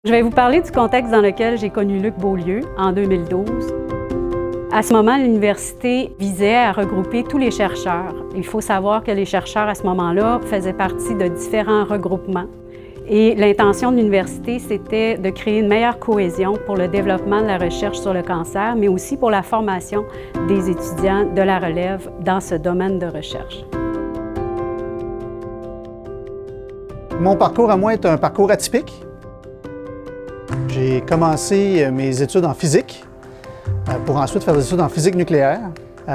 Je vais vous parler du contexte dans lequel j'ai connu Luc Beaulieu en 2012. À ce moment, l'université visait à regrouper tous les chercheurs. Il faut savoir que les chercheurs, à ce moment-là, faisaient partie de différents regroupements. Et l'intention de l'université, c'était de créer une meilleure cohésion pour le développement de la recherche sur le cancer, mais aussi pour la formation des étudiants de la relève dans ce domaine de recherche. Mon parcours à moi est un parcours atypique. J'ai commencé mes études en physique pour ensuite faire des études en physique nucléaire.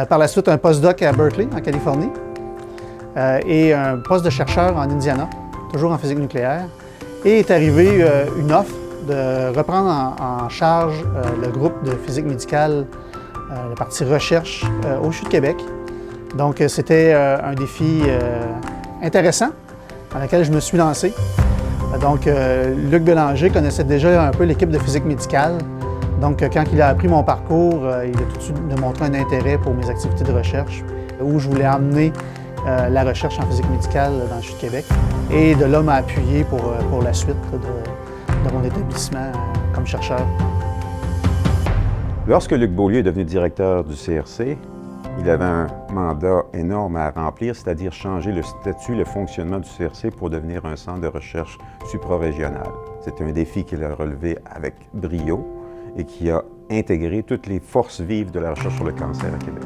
Par la suite, un postdoc à Berkeley, en Californie, et un poste de chercheur en Indiana, toujours en physique nucléaire. Et est arrivée une offre de reprendre en charge le groupe de physique médicale, la partie recherche au CHU de Québec. Donc, c'était un défi intéressant dans lequel je me suis lancé. Donc, Luc Bélanger connaissait déjà un peu l'équipe de physique médicale. Donc, quand il a appris mon parcours, il a tout de suite démontré un intérêt pour mes activités de recherche, où je voulais amener la recherche en physique médicale dans le CHU de Québec. Et de là, m'a appuyé pour la suite de mon établissement comme chercheur. Lorsque Luc Beaulieu est devenu directeur du CRC, il avait un mandat énorme à remplir, c'est-à-dire changer le statut, le fonctionnement du CRC pour devenir un centre de recherche suprarégional. C'est un défi qu'il a relevé avec brio et qui a intégré toutes les forces vives de la recherche sur le cancer à Québec.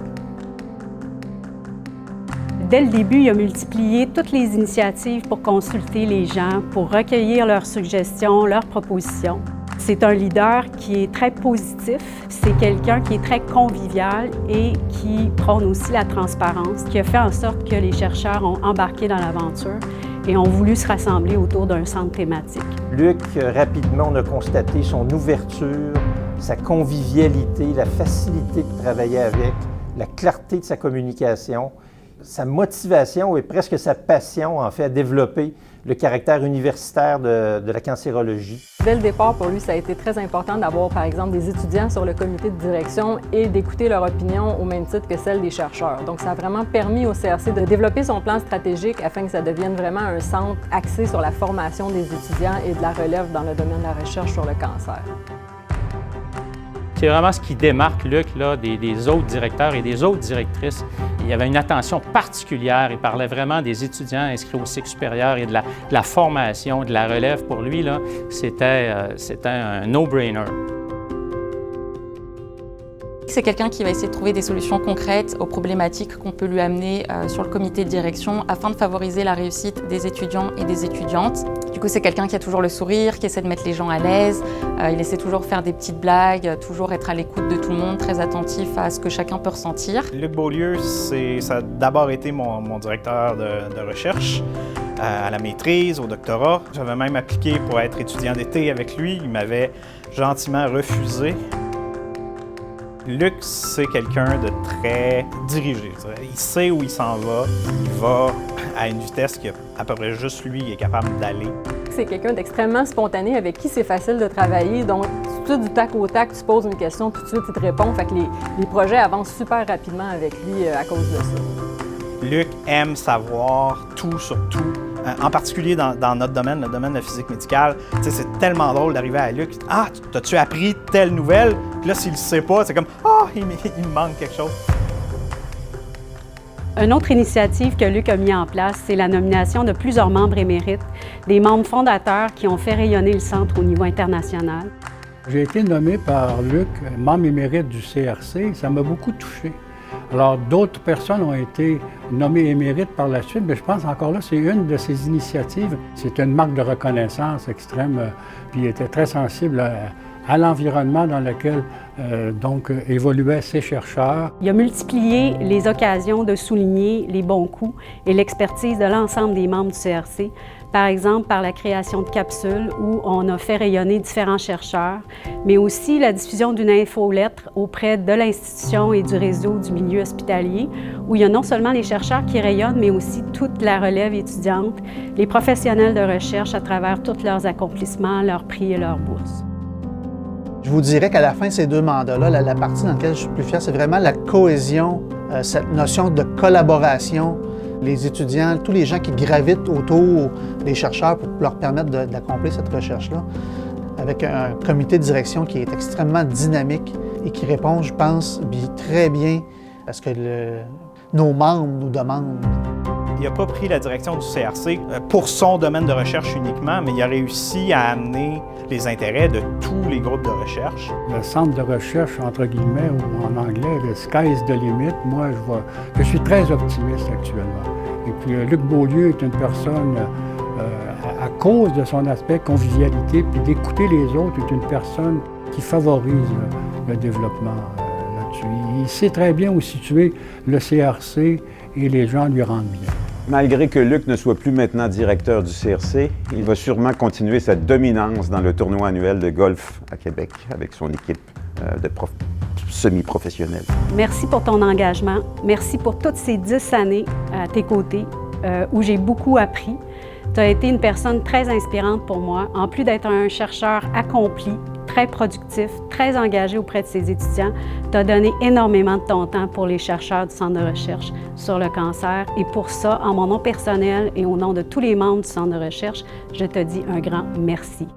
Dès le début, il a multiplié toutes les initiatives pour consulter les gens, pour recueillir leurs suggestions, leurs propositions. C'est un leader qui est très positif, c'est quelqu'un qui est très convivial et qui prône aussi la transparence, qui a fait en sorte que les chercheurs ont embarqué dans l'aventure et ont voulu se rassembler autour d'un centre thématique. Luc, rapidement, on a constaté son ouverture, sa convivialité, la facilité de travailler avec, la clarté de sa communication, sa motivation et presque sa passion, en fait, à développer le caractère universitaire de la cancérologie. Dès le départ, pour lui, ça a été très important d'avoir, par exemple, des étudiants sur le comité de direction et d'écouter leur opinion au même titre que celle des chercheurs. Donc, ça a vraiment permis au CRC de développer son plan stratégique afin que ça devienne vraiment un centre axé sur la formation des étudiants et de la relève dans le domaine de la recherche sur le cancer. C'est vraiment ce qui démarque Luc là, des autres directeurs et des autres directrices. Il y avait une attention particulière. Il parlait vraiment des étudiants inscrits au cycle supérieur et de la formation, de la relève. Pour lui, c'était un no-brainer. C'est quelqu'un qui va essayer de trouver des solutions concrètes aux problématiques qu'on peut lui amener sur le comité de direction afin de favoriser la réussite des étudiants et des étudiantes. Du coup, c'est quelqu'un qui a toujours le sourire, qui essaie de mettre les gens à l'aise. Il essaie toujours de faire des petites blagues, toujours être à l'écoute de tout le monde, très attentif à ce que chacun peut ressentir. Luc Beaulieu, ça a d'abord été mon directeur de recherche à la maîtrise, au doctorat. J'avais même appliqué pour être étudiant d'été avec lui. Il m'avait gentiment refusé. Luc, c'est quelqu'un de très dirigé. Il sait où il s'en va. Il va à une vitesse qu'à peu près juste lui est capable d'aller. C'est quelqu'un d'extrêmement spontané avec qui c'est facile de travailler. Donc, tout du tac au tac, tu poses une question, tout de suite, il te répond. Fait que les projets avancent super rapidement avec lui à cause de ça. Luc aime savoir tout sur tout. En particulier dans notre domaine, le domaine de la physique médicale. C'est tellement drôle d'arriver à Luc. « Ah, t'as-tu appris telle nouvelle? » Puis là, s'il ne le sait pas, c'est comme « Ah, il me manque quelque chose. » Une autre initiative que Luc a mis en place, c'est la nomination de plusieurs membres émérites, des membres fondateurs qui ont fait rayonner le centre au niveau international. J'ai été nommé par Luc membre émérite du CRC. Ça m'a beaucoup touché. Alors, d'autres personnes ont été nommées émérites par la suite, mais je pense encore là, c'est une de ces initiatives. C'est une marque de reconnaissance extrême, puis il était très sensible à l'environnement dans lequel évoluaient ces chercheurs. Il a multiplié les occasions de souligner les bons coups et l'expertise de l'ensemble des membres du CRC, par exemple par la création de capsules où on a fait rayonner différents chercheurs, mais aussi la diffusion d'une infolettre auprès de l'institution et du réseau du milieu hospitalier, où il y a non seulement les chercheurs qui rayonnent, mais aussi toute la relève étudiante, les professionnels de recherche à travers tous leurs accomplissements, leurs prix et leurs bourses. Je vous dirais qu'à la fin de ces deux mandats-là, la partie dans laquelle je suis plus fier, c'est vraiment la cohésion, cette notion de collaboration. Les étudiants, tous les gens qui gravitent autour des chercheurs pour leur permettre d'accomplir cette recherche-là. avec un comité de direction qui est extrêmement dynamique et qui répond, je pense, très bien à ce que nos membres nous demandent. Il n'a pas pris la direction du CRC pour son domaine de recherche uniquement, mais il a réussi à amener les intérêts de tous les groupes de recherche. Le centre de recherche, entre guillemets, ou en anglais, le sky's the limit, moi, je suis très optimiste actuellement. Et puis, Luc Beaulieu est une personne, à cause de son aspect convivialité, puis d'écouter les autres, est une personne qui favorise le développement là-dessus. Il sait très bien où situer le CRC et les gens lui rendent bien. Malgré que Luc ne soit plus maintenant directeur du CRC, il va sûrement continuer sa dominance dans le tournoi annuel de golf à Québec avec son équipe de semi-professionnels. Merci pour ton engagement. Merci pour toutes ces 10 années à tes côtés où j'ai beaucoup appris. Tu as été une personne très inspirante pour moi, en plus d'être un chercheur accompli, très productif, très engagé auprès de ses étudiants. Tu as donné énormément de ton temps pour les chercheurs du Centre de recherche sur le cancer. Et pour ça, en mon nom personnel et au nom de tous les membres du Centre de recherche, je te dis un grand merci.